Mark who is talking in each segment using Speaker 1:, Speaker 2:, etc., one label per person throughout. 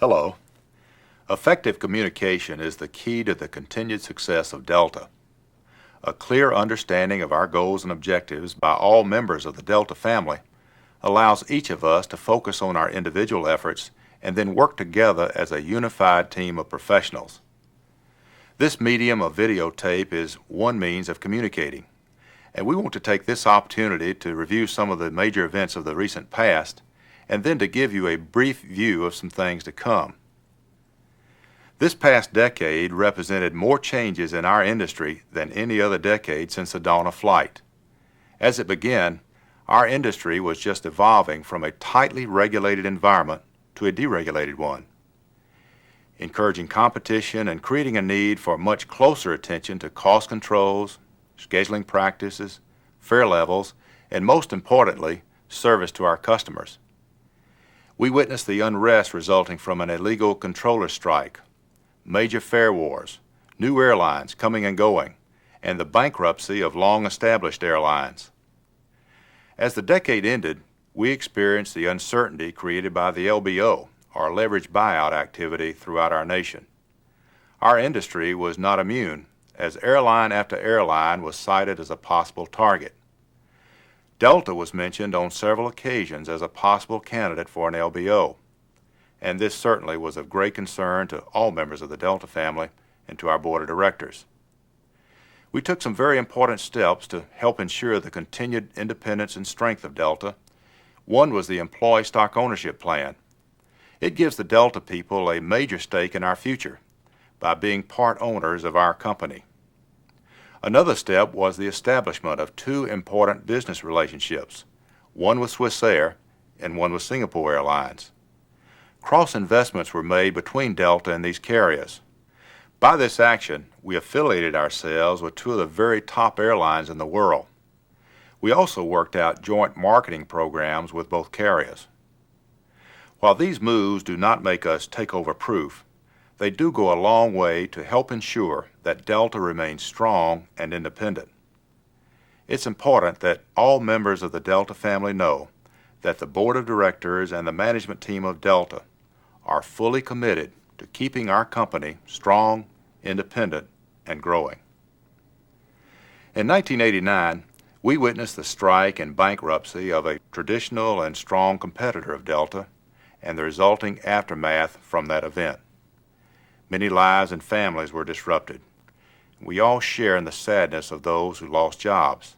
Speaker 1: Hello. Effective communication is the key to the continued success of Delta. A clear understanding of our goals and objectives by all members of the Delta family allows each of us to focus on our individual efforts and then work together as a unified team of professionals. This medium of videotape is one means of communicating, and we want to take this opportunity to review some of the major events of the recent past and then to give you a brief view of some things to come. This past decade represented more changes in our industry than any other decade since the dawn of flight. As it began, our industry was just evolving from a tightly regulated environment to a deregulated one, encouraging competition and creating a need for much closer attention to cost controls, scheduling practices, fare levels, and most importantly, service to our customers. We witnessed the unrest resulting from an illegal controller strike, major fare wars, new airlines coming and going, and the bankruptcy of long-established airlines. As the decade ended, we experienced the uncertainty created by the LBO, or leveraged buyout activity, throughout our nation. Our industry was not immune, as airline after airline was cited as a possible target. Delta was mentioned on several occasions as a possible candidate for an LBO, and this certainly was of great concern to all members of the Delta family and to our board of directors. We took some very important steps to help ensure the continued independence and strength of Delta. One was the employee stock ownership plan. It gives the Delta people a major stake in our future by being part owners of our company. Another step was the establishment of two important business relationships, one with Swissair and one with Singapore Airlines. Cross investments were made between Delta and these carriers. By this action, we affiliated ourselves with two of the very top airlines in the world. We also worked out joint marketing programs with both carriers. While these moves do not make us takeover proof, they do go a long way to help ensure that Delta remains strong and independent. It's important that all members of the Delta family know that the board of directors and the management team of Delta are fully committed to keeping our company strong, independent, and growing. In 1989, we witnessed the strike and bankruptcy of a traditional and strong competitor of Delta and the resulting aftermath from that event. Many lives and families were disrupted. We all share in the sadness of those who lost jobs.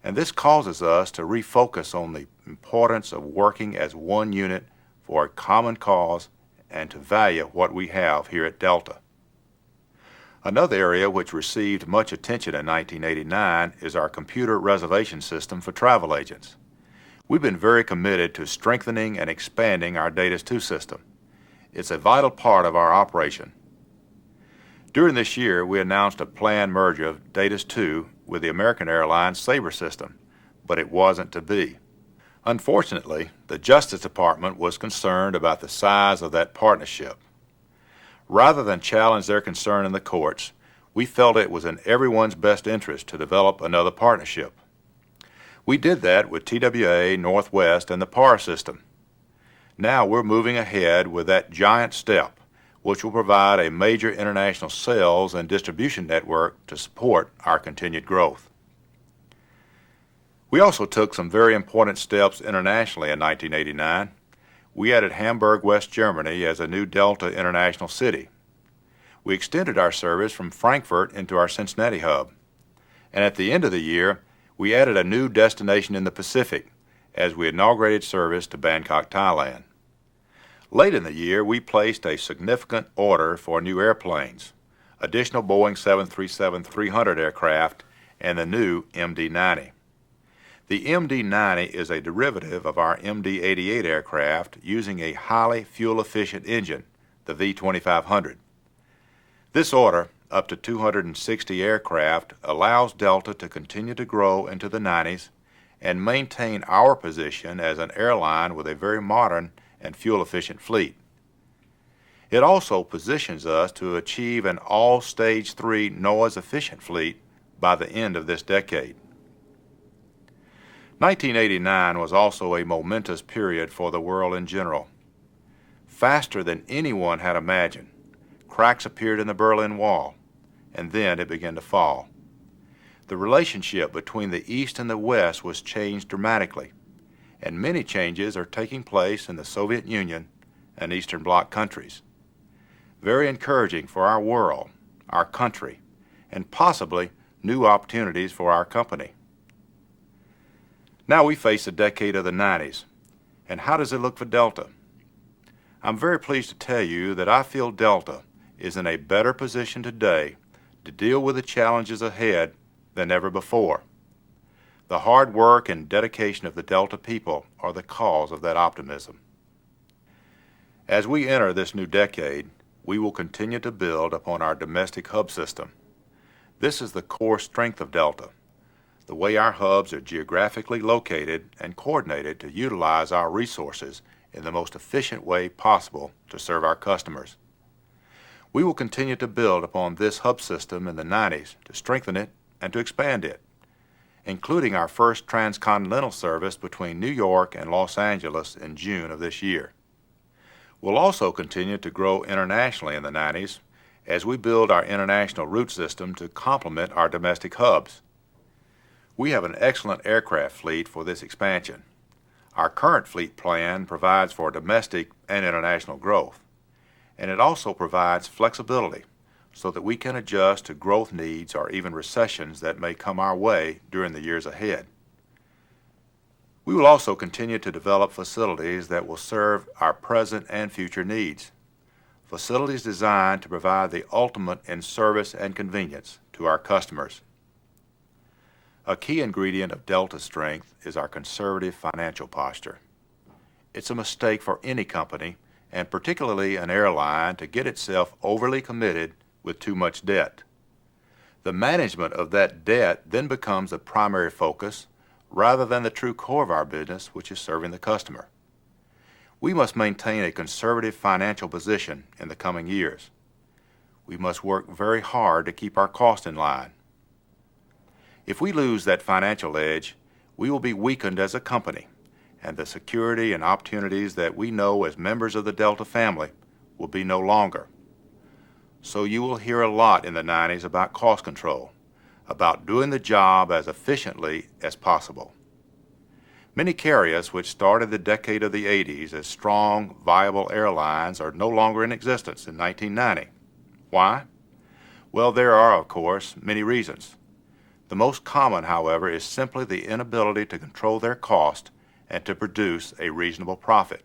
Speaker 1: And this causes us to refocus on the importance of working as one unit for a common cause and to value what we have here at Delta. Another area which received much attention in 1989 is our computer reservation system for travel agents. We've been very committed to strengthening and expanding our Datus 2 system. It's a vital part of our operation. During this year, we announced a planned merger of Datus 2 with the American Airlines Sabre system, but it wasn't to be. Unfortunately, the Justice Department was concerned about the size of that partnership. Rather than challenge their concern in the courts, we felt it was in everyone's best interest to develop another partnership. We did that with TWA, Northwest, and the PAR system. Now we're moving ahead with that giant step, which will provide a major international sales and distribution network to support our continued growth. We also took some very important steps internationally in 1989. We added Hamburg, West Germany as a new Delta international city. We extended our service from Frankfurt into our Cincinnati hub. And at the end of the year, we added a new destination in the Pacific as we inaugurated service to Bangkok, Thailand. Late in the year, we placed a significant order for new airplanes, additional Boeing 737-300 aircraft, and the new MD-90. The MD-90 is a derivative of our MD-88 aircraft using a highly fuel-efficient engine, the V2500. This order, up to 260 aircraft, allows Delta to continue to grow into the 90s and maintain our position as an airline with a very modern and fuel-efficient fleet. It also positions us to achieve an all-Stage 3 noise-efficient fleet by the end of this decade. 1989 was also a momentous period for the world in general. Faster than anyone had imagined, cracks appeared in the Berlin Wall, and then it began to fall. The relationship between the East and the West was changed dramatically, and many changes are taking place in the Soviet Union and Eastern Bloc countries. Very encouraging for our world, our country, and possibly new opportunities for our company. Now we face the decade of the 90s, and how does it look for Delta? I'm very pleased to tell you that I feel Delta is in a better position today to deal with the challenges ahead than ever before. The hard work and dedication of the Delta people are the cause of that optimism. As we enter this new decade, we will continue to build upon our domestic hub system. This is the core strength of Delta, the way our hubs are geographically located and coordinated to utilize our resources in the most efficient way possible to serve our customers. We will continue to build upon this hub system in the 90s to strengthen it and to expand it, including our first transcontinental service between New York and Los Angeles in June of this year. We'll also continue to grow internationally in the 90s as we build our international route system to complement our domestic hubs. We have an excellent aircraft fleet for this expansion. Our current fleet plan provides for domestic and international growth, and it also provides flexibility so that we can adjust to growth needs or even recessions that may come our way during the years ahead. We will also continue to develop facilities that will serve our present and future needs. Facilities designed to provide the ultimate in service and convenience to our customers. A key ingredient of Delta's strength is our conservative financial posture. It's a mistake for any company, and particularly an airline, to get itself overly committed with too much debt. The management of that debt then becomes the primary focus rather than the true core of our business, which is serving the customer. We must maintain a conservative financial position in the coming years. We must work very hard to keep our costs in line. If we lose that financial edge, we will be weakened as a company, and the security and opportunities that we know as members of the Delta family will be no longer. So you will hear a lot in the 90s about cost control, about doing the job as efficiently as possible. Many carriers which started the decade of the 80s as strong, viable airlines are no longer in existence in 1990. Why? Well, there are, of course, many reasons. The most common, however, is simply the inability to control their cost and to produce a reasonable profit.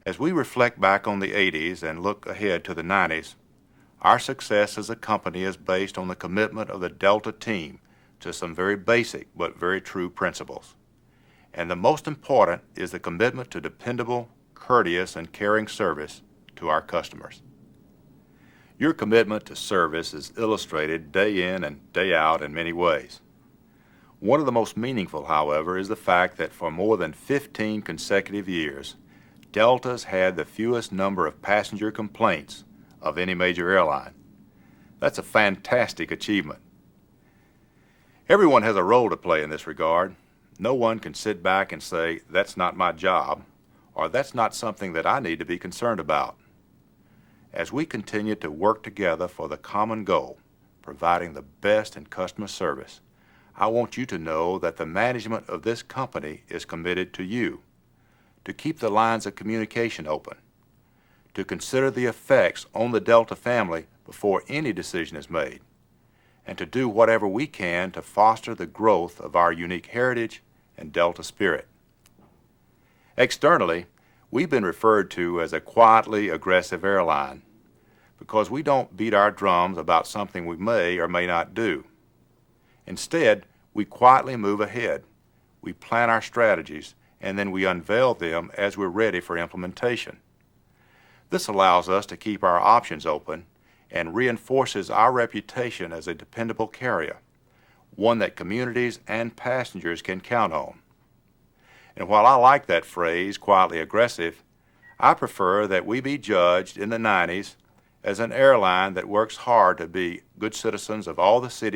Speaker 1: As we reflect back on the 80s and look ahead to the 90s, our success as a company is based on the commitment of the Delta team to some very basic but very true principles. And the most important is the commitment to dependable, courteous, and caring service to our customers. Your commitment to service is illustrated day in and day out in many ways. One of the most meaningful, however, is the fact that for more than 15 consecutive years, Delta's had the fewest number of passenger complaints of any major airline. That's a fantastic achievement. Everyone has a role to play in this regard. No one can sit back and say, "That's not my job," or "That's not something that I need to be concerned about." As we continue to work together for the common goal, providing the best in customer service, I want you to know that the management of this company is committed to you, to keep the lines of communication open, to consider the effects on the Delta family before any decision is made, and to do whatever we can to foster the growth of our unique heritage and Delta spirit. Externally, we've been referred to as a quietly aggressive airline because we don't beat our drums about something we may or may not do. Instead, we quietly move ahead. We plan our strategies, and then we unveil them as we're ready for implementation. This allows us to keep our options open and reinforces our reputation as a dependable carrier, one that communities and passengers can count on. And while I like that phrase, quietly aggressive, I prefer that we be judged in the 90s as an airline that works hard to be good citizens of all the cities